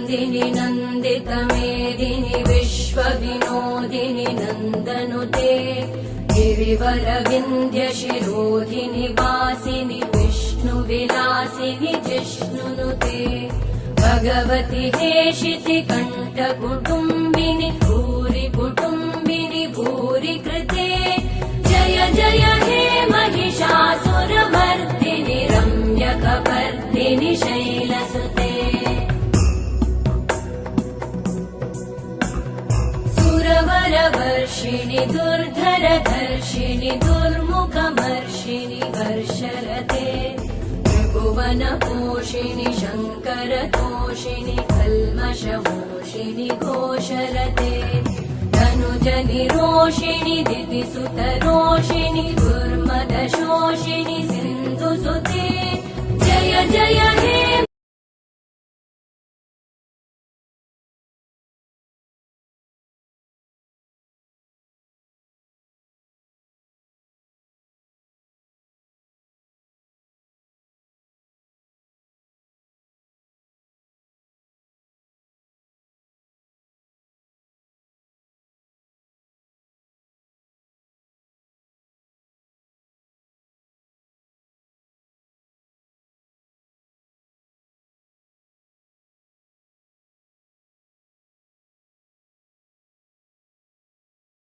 नन्दिनि नन्दितमेदिनि विश्वविनोदिनि नन्दनुते गिरिवरविन्ध्यशिरोधिनि वासिनि विष्णुविलासिनि जिष्णुनुते भगवति हेशिति कण्ठकुटुम्बिनि भूरि कुटुम्बिनि भूरि कृते जय जय हे महिषासुरमर्दिनि रम्यकपर्दिनि शैलसुते सुरवरवर्षिणि दुर्धरधर्षिणि दुर्मुखमर्षिणि वर्षरते त्रिभुवनपोषिणि शङ्करतोषिणि कल्मषमोषिणि घोषरते धनुजनिरोषिणि दितिसुतरोषिणि दुर्मदशोषिणि सिन्धुसुते जय जय हे